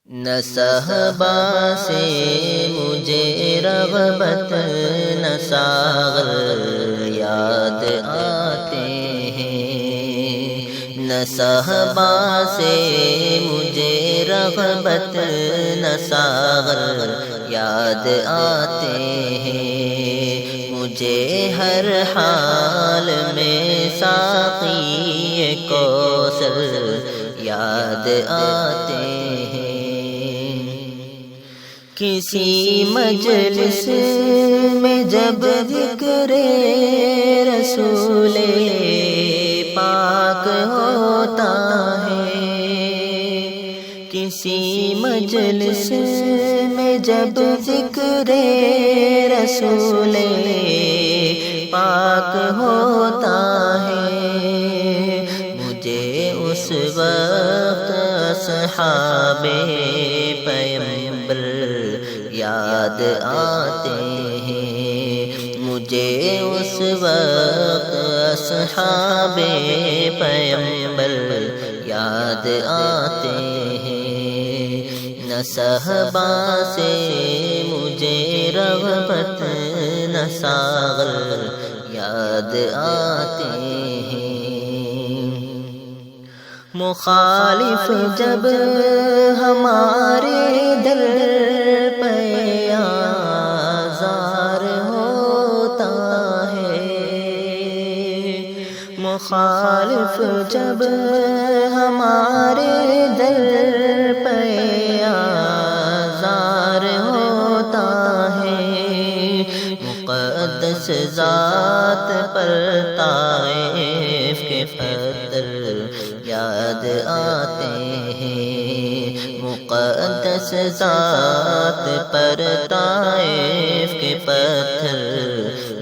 نہ صحبا سے مجھے رغبت نہ ساغر یاد آتے ہیں، نہ صحبا سے مجھے رغبت نہ ساغر یاد آتے ہیں، مجھے ہر حال میں ساقی کوثر یاد آتے ہیں۔ کسی مجلس میں جب ذکر رسول پاک ہوتا ہے، کسی مجلس میں جب ذکر رسول پاک ہوتا ہے، مجھے اس وقت اصحاب پیغمبر یاد آتے ہیں، مجھے اس وقت اصحاب پیغمبر یاد آتے ہیں، نہ صحبا سے مجھے رغبت نہ ساغر یاد آتے ہیں۔ مخالف جب ہمارے در پہ آزار ہوتا ہے، مخالف جب ہمارے در پہ آزار ہوتا ہے، مقدس ذات پر طائف کے پتھر یاد آتے ہیں، مقدس ذات پر طائف کے پتھر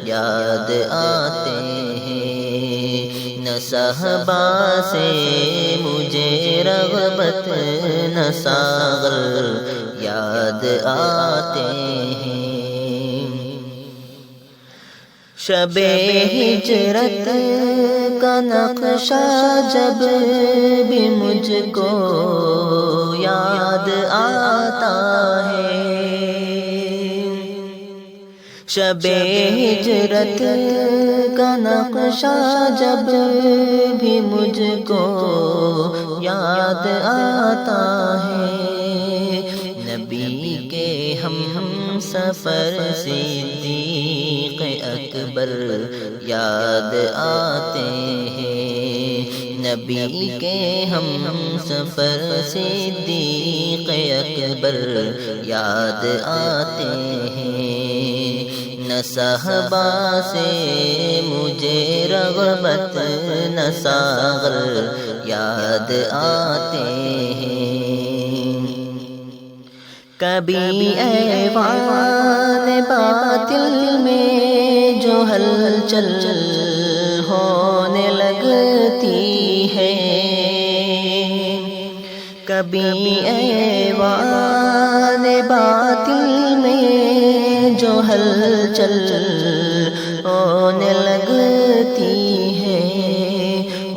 یاد آتے ہیں، نہ صحبا سے مجھے رغبت نہ ساغر یاد آتے ہیں۔ شب ہجرت کا نقشہ جب بھی مجھ کو یاد آتا ہے، شب ہجرت کا نقشہ جب بھی مجھ کو یاد آتا ہے، نبی کے ہم سفر صدیق اکبر یاد آتے ہیں، نبی کے ہم سفر صدیق اکبر یاد آتے ہیں، نہ صحبا سے مجھے رغبت نہ ساغر یاد آتے ہیں۔ کبھی ایوان باطل میں جو ہلچل ہونے لگتی ہے، کبھی ایوان باطل میں جو ہلچل ہونے لگتی ہے،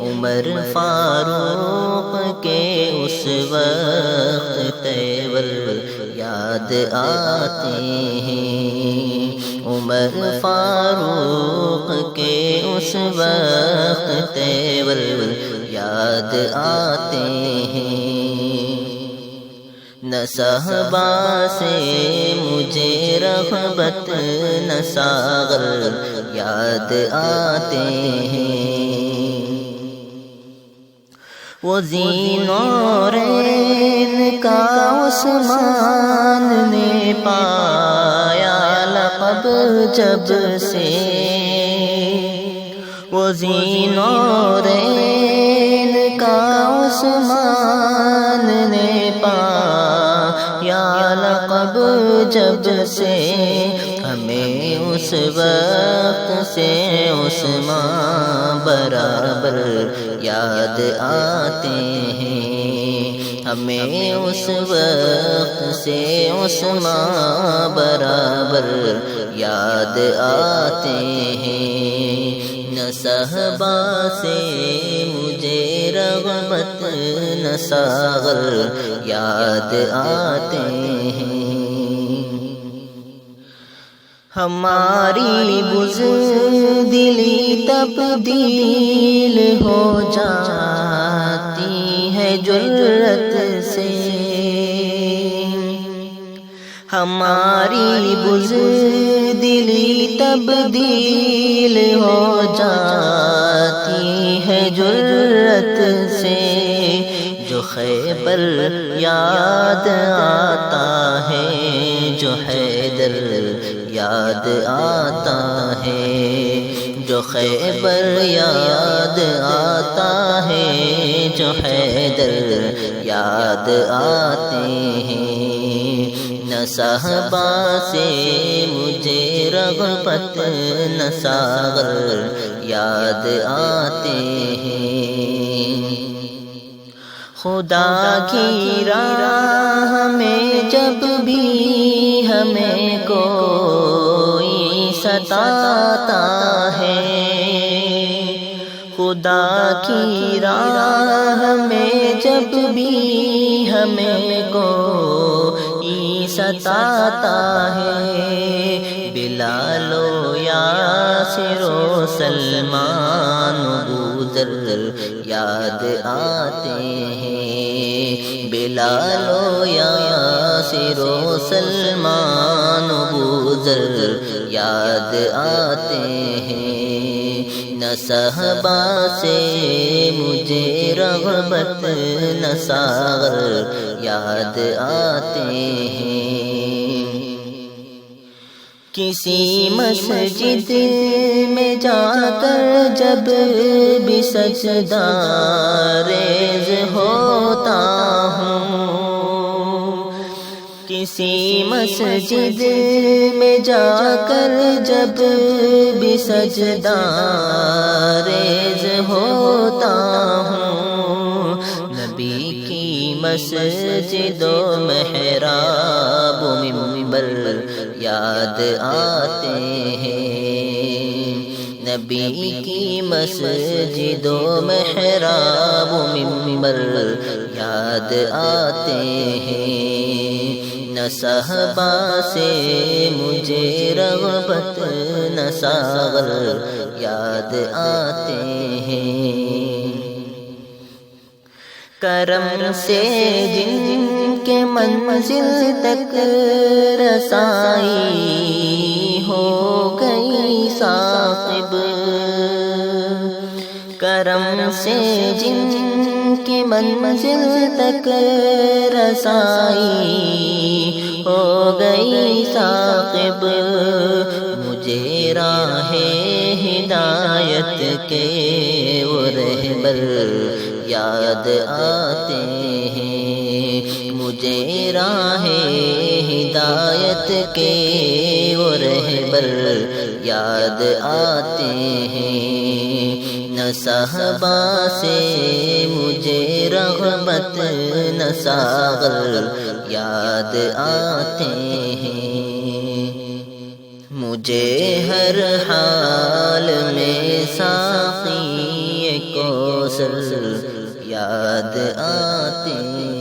عمر فاروق کے اس وقت تیور یاد آتے ہیں، عمر فاروق کے اس وقت تیور یاد آتے ہیں، نہ صحبا سے مجھے رغبت نہ ساغر یاد آتے ہیں، وہ ذینورین کا عثمان نے پایا لقب جب سے، وہ ذینورین کا عثمان نے پایا لقب جب سے، ہمیں اس وقت سے عثمان برابر یاد آتے ہیں، ہمیں اس وقت سے عثمان برابر یاد آتے ہیں، نہ صحبا سے مجھے رغبت نثار یاد آتے ہیں۔ ہماری بزدلی تبدیل ہو جاتی ہے جرأت سے، ہماری بزدلی تبدیل ہو جاتی ہے جرأت سے، جو خیبر یاد آتا ہے، جو حیدر یاد آتا ہے، جو خیبر یاد آتا ہے، جو حیدر یاد آتے ہیں۔ نہ صحابہ سے مجھے رغبت نہ ساغر یاد آتے ہیں۔ خدا کی راہ میں جب بھی ہمیں کوئی ستاتا ہے، خدا کی راہ میں جب بھی ہمیں کوئی ستاتا ہے، بلال و یاسر و سلمان و ابوذر یاد آتے ہیں، بلال و یاسر و سلمان و ابوذر یاد آتے ہیں۔ نہ صحابہ سے مجھے رغبت نہ ساغر یاد آتے ہیں۔ کسی مسجد میں جا کر جب بھی سجدہ ریز ہوتا ہوں، کسی مسجد میں جا کر جب بھی سجدہ ریز ہوتا ہوں، نبی کی مسجد و محراب و منبر یاد آتے ہیں، نبی کی مسجد و محراب و منبر یاد آتے ہیں۔ نہ صحابہ سے مجھے رغبت نہ ساغر یاد آتے ہیں۔ کرم سے جن کے منزل تک رسائی ہو گئی ثاقب، کرم سے جن کے منزل تک رسائی ہو گئی ثاقب، مجھے راہ ہدایت کے وہ رہبر یاد آتے ہیں، مجھے راہ ہدایت کے وہ رہبر یاد آتے ہیں۔ نہ صحابہ سے مجھے رغبت نہ ساغر یاد آتے ہیں، مجھے ہر حال میں ساقی کوثر یاد آتے ہیں۔